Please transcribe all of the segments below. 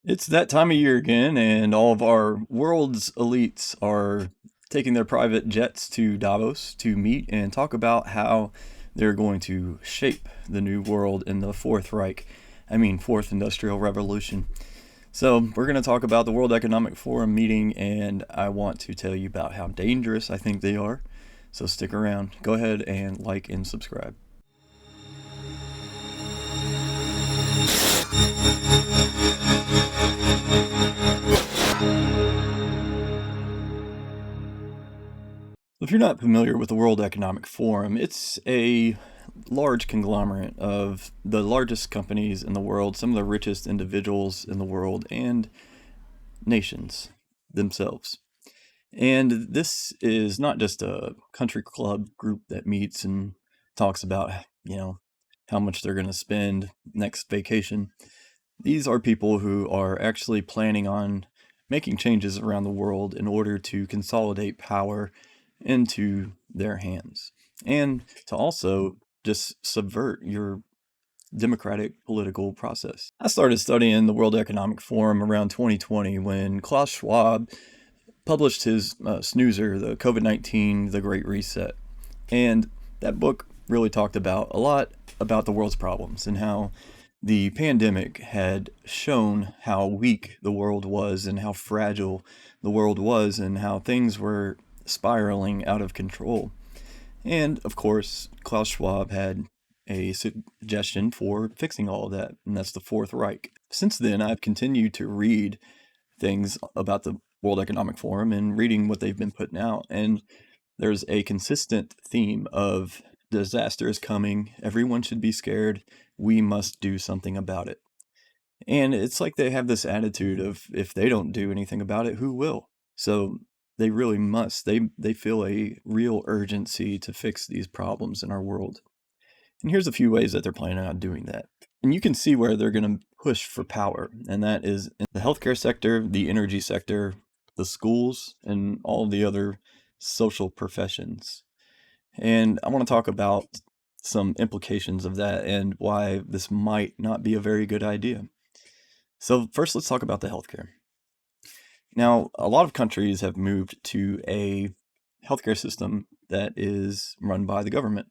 It's that time of year again, and all of our world's elites are taking their private jets to Davos to meet and talk about how they're going to shape the new world in the Fourth Reich. Fourth Industrial Revolution. So, we're going to talk about the World Economic Forum meeting, and I want to tell you about how dangerous I think they are. So, stick around. Go ahead and like and subscribe. If you're not familiar with the World Economic Forum, it's a large conglomerate of the largest companies in the world, some of the richest individuals in the world, and nations themselves. And this is not just a country club group that meets and talks about, how much they're going to spend next vacation. These are people who are actually planning on making changes around the world in order to consolidate power into their hands and to also just subvert your democratic political process. I started studying the World Economic Forum around 2020 when Klaus Schwab published his snoozer, the COVID-19, The Great Reset. And that book really talked about a lot about the world's problems and how the pandemic had shown how weak the world was and how fragile the world was and how things were spiraling out of control. And of course, Klaus Schwab had a suggestion for fixing all of that, and that's the Fourth Reich. Since then, I've continued to read things about the World Economic Forum and reading what they've been putting out, and there's a consistent theme of disaster is coming, everyone should be scared, we must do something about it. And it's like they have this attitude of if they don't do anything about it, who will? So they really must. They feel a real urgency to fix these problems in our world. And here's a few ways that they're planning on doing that. And you can see where they're going to push for power, and that is in the healthcare sector, the energy sector, the schools, and all the other social professions. And I want to talk about some implications of that and why this might not be a very good idea. So first, let's talk about the healthcare. Now, a lot of countries have moved to a healthcare system that is run by the government.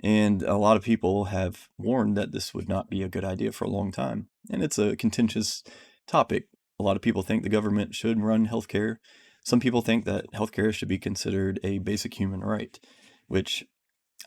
And a lot of people have warned that this would not be a good idea for a long time. And it's a contentious topic. A lot of people think the government should run healthcare. Some people think that healthcare should be considered a basic human right, which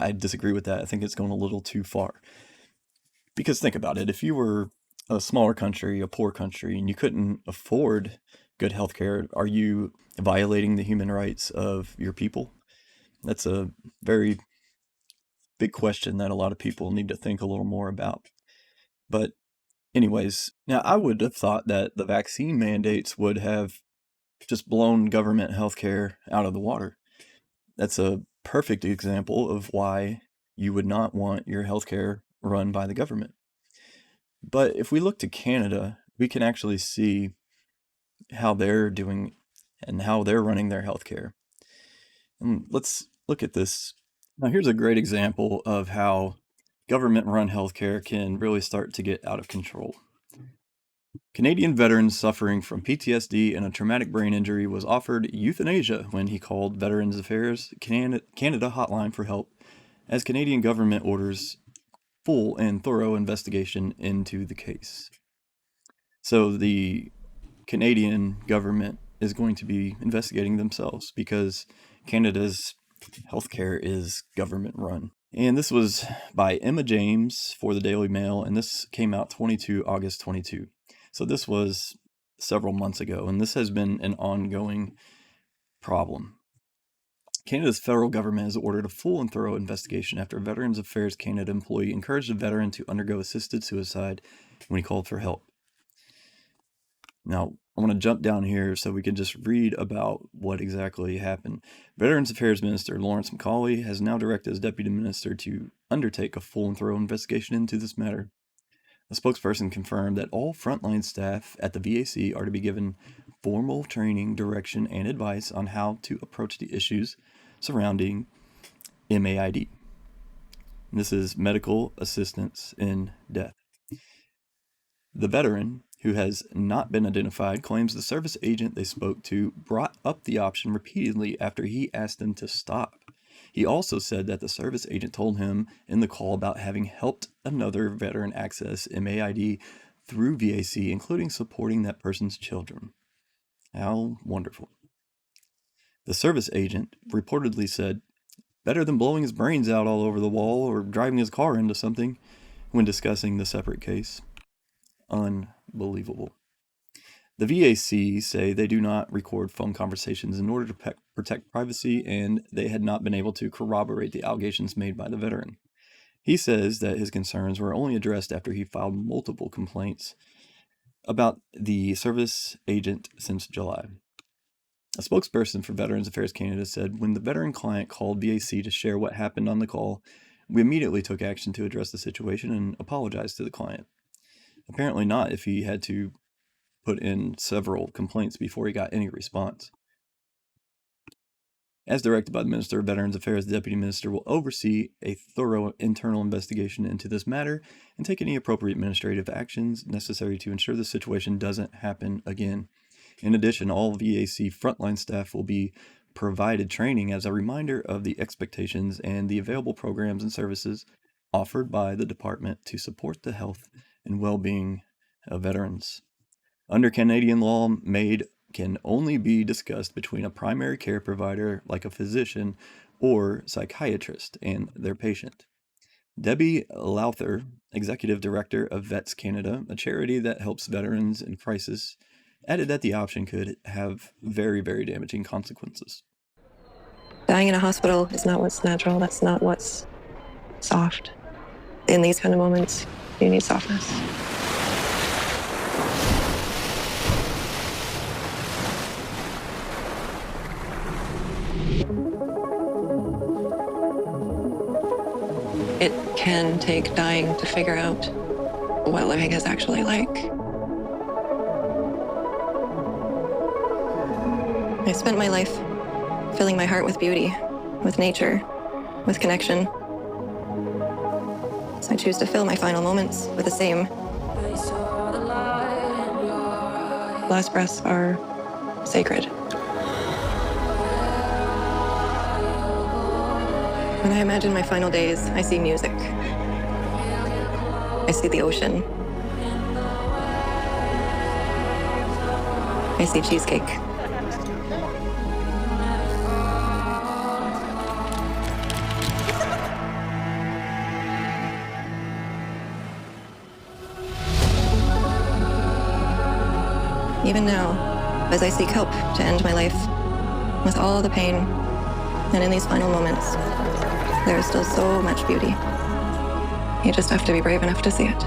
I disagree with that. I think it's going a little too far. Because think about it, if you were a smaller country, a poor country, and you couldn't afford good healthcare, are you violating the human rights of your people? That's a very big question that a lot of people need to think a little more about. But anyways, now I would have thought that the vaccine mandates would have just blown government healthcare out of the water. That's a perfect example of why you would not want your healthcare run by the government. But if we look to Canada, we can actually see how they're doing and how they're running their healthcare. And let's look at this. Now, here's a great example of how government run healthcare can really start to get out of control. Canadian veterans suffering from PTSD and a traumatic brain injury was offered euthanasia when he called Veterans Affairs Canada hotline for help, as Canadian government orders full and thorough investigation into the case. So the Canadian government is going to be investigating themselves because Canada's healthcare is government run. And this was by Emma James for the Daily Mail, and this came out August 22. So this was several months ago, and this has been an ongoing problem. Canada's federal government has ordered a full and thorough investigation after a Veterans Affairs Canada employee encouraged a veteran to undergo assisted suicide when he called for help. Now, I want to jump down here so we can just read about what exactly happened. Veterans Affairs Minister Lawrence Macaulay has now directed his deputy minister to undertake a full and thorough investigation into this matter. A spokesperson confirmed that all frontline staff at the VAC are to be given formal training, direction, and advice on how to approach the issues surrounding MAID. And this is medical assistance in death. The veteran, who has not been identified, claims the service agent they spoke to brought up the option repeatedly after he asked them to stop. He also said that the service agent told him in the call about having helped another veteran access MAID through VAC, including supporting that person's children. How wonderful. The service agent reportedly said, "Better than blowing his brains out all over the wall or driving his car into something," when discussing the separate case. Unbelievable. The VAC say they do not record phone conversations in order to protect privacy, and they had not been able to corroborate the allegations made by the veteran. He says that his concerns were only addressed after he filed multiple complaints about the service agent since July. A spokesperson for Veterans Affairs Canada said, "When the veteran client called VAC to share what happened on the call, we immediately took action to address the situation and apologize to the client." Apparently not, if he had to put in several complaints before he got any response. As directed by the Minister of Veterans Affairs, the Deputy Minister will oversee a thorough internal investigation into this matter and take any appropriate administrative actions necessary to ensure the situation doesn't happen again. In addition, all VAC frontline staff will be provided training as a reminder of the expectations and the available programs and services offered by the department to support the health and well-being of veterans. Under Canadian law, MAID can only be discussed between a primary care provider, like a physician or psychiatrist, and their patient. Debbie Lowther, Executive Director of Vets Canada, a charity that helps veterans in crisis, added that the option could have very, very damaging consequences. Dying in a hospital is not what's natural. That's not what's soft. In these kind of moments, you need softness. It can take dying to figure out what living is actually like. I spent my life filling my heart with beauty, with nature, with connection. So I choose to fill my final moments with the same. Last breaths are sacred. When I imagine my final days, I see music. I see the ocean. I see cheesecake. Even now, as I seek help to end my life, with all the pain, and in these final moments, there is still so much beauty. You just have to be brave enough to see it.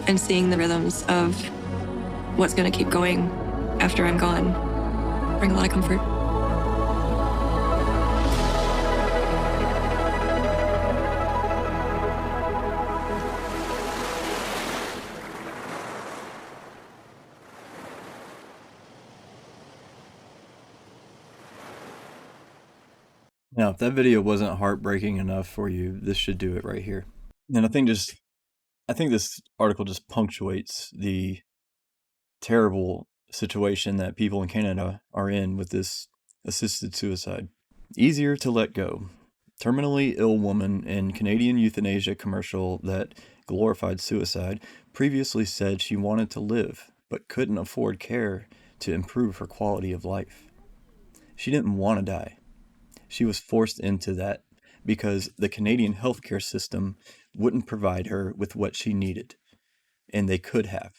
And seeing the rhythms of what's going to keep going after I'm gone bring a lot of comfort. Now, if that video wasn't heartbreaking enough for you, this should do it right here. And I think this article just punctuates the terrible situation that people in Canada are in with this assisted suicide. Easier to let go. Terminally ill woman in Canadian euthanasia commercial that glorified suicide previously said she wanted to live but couldn't afford care to improve her quality of life. She didn't want to die. She was forced into that because the Canadian healthcare system wouldn't provide her with what she needed, and they could have.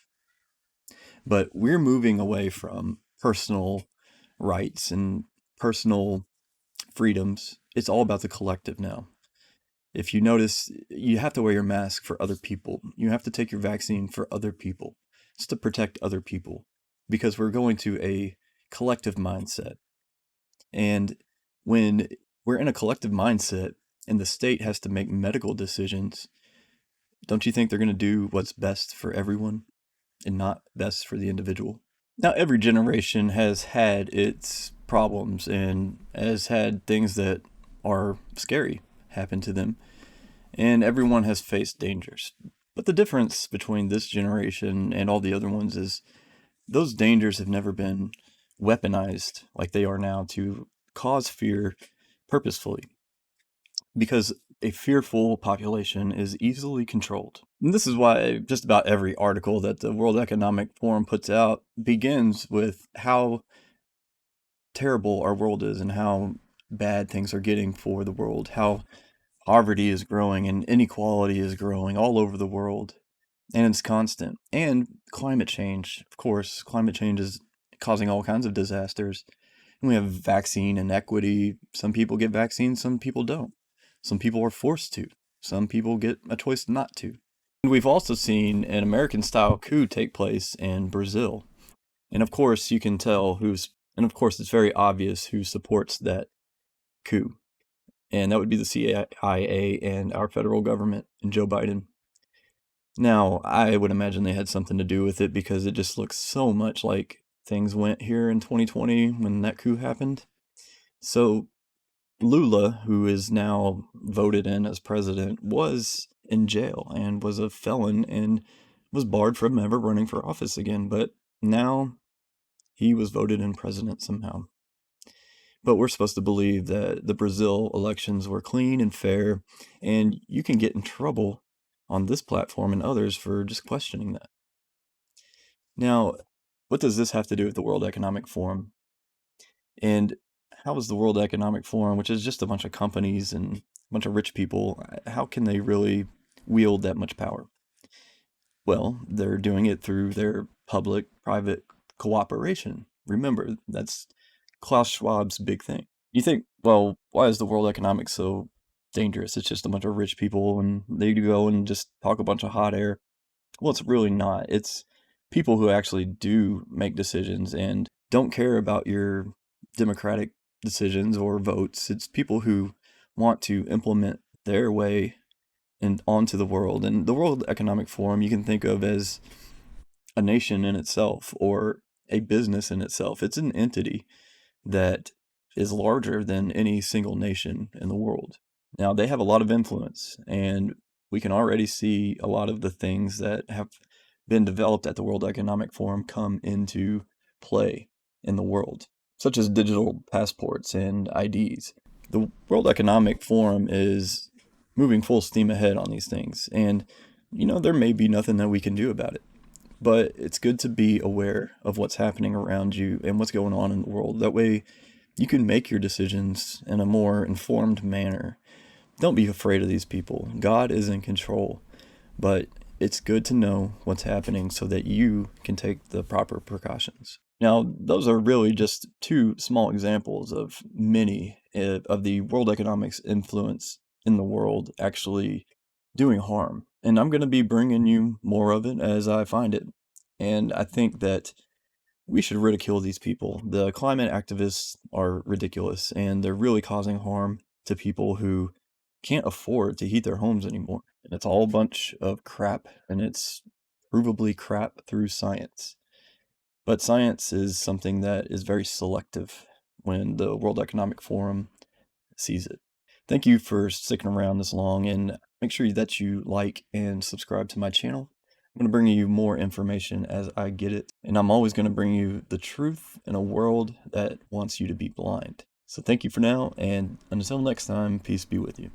But we're moving away from personal rights and personal freedoms. It's all about the collective now. If you notice, you have to wear your mask for other people. You have to take your vaccine for other people. It's to protect other people, because we're going to a collective mindset. And when we're in a collective mindset and the state has to make medical decisions, don't you think they're going to do what's best for everyone and not best for the individual? Now, every generation has had its problems and has had things that are scary happen to them, and everyone has faced dangers. But the difference between this generation and all the other ones is those dangers have never been weaponized like they are now to cause fear purposefully, because a fearful population is easily controlled. And this is why just about every article that the World Economic Forum puts out begins with how terrible our world is and how bad things are getting for the world, how poverty is growing and inequality is growing all over the world, and it's constant. And climate change, of course, climate change is causing all kinds of disasters. And we have vaccine inequity. Some people get vaccines, some people don't. Some people are forced to. Some people get a choice not to. And we've also seen an American-style coup take place in Brazil. And of course, you can tell and of course, it's very obvious who supports that coup. And that would be the CIA and our federal government and Joe Biden. Now, I would imagine they had something to do with it because it just looks so much like things went here in 2020 when that coup happened. So Lula, who is now voted in as president, was in jail and was a felon and was barred from ever running for office again. But now he was voted in president somehow. But we're supposed to believe that the Brazil elections were clean and fair, and you can get in trouble on this platform and others for just questioning that. Now, what does this have to do with the World Economic Forum? And how is the World Economic Forum, which is just a bunch of companies and a bunch of rich people, how can they really wield that much power? Well, they're doing it through their public-private cooperation. Remember, that's Klaus Schwab's big thing. You think, well, why is the World Economic so dangerous? It's just a bunch of rich people and they go and just talk a bunch of hot air. Well, it's really not. It's people who actually do make decisions and don't care about your democratic decisions or votes. It's people who want to implement their way and onto the world. And the World Economic Forum you can think of as a nation in itself or a business in itself. It's an entity that is larger than any single nation in the world. Now, they have a lot of influence, and we can already see a lot of the things that have been developed at the World Economic Forum come into play in the world, such as digital passports and IDs. The World Economic Forum is moving full steam ahead on these things, and there may be nothing that we can do about it. But it's good to be aware of what's happening around you and what's going on in the world. That way you can make your decisions in a more informed manner. Don't be afraid of these people. God is in control, but it's good to know what's happening so that you can take the proper precautions. Now, those are really just two small examples of many of the world economics influence in the world actually doing harm. And I'm going to be bringing you more of it as I find it. And I think that we should ridicule these people. The climate activists are ridiculous, and they're really causing harm to people who can't afford to heat their homes anymore. And it's all a bunch of crap, and it's provably crap through science. But science is something that is very selective when the World Economic Forum sees it. Thank you for sticking around this long, and make sure that you like and subscribe to my channel. I'm going to bring you more information as I get it, and I'm always going to bring you the truth in a world that wants you to be blind. So thank you for now, and until next time, peace be with you.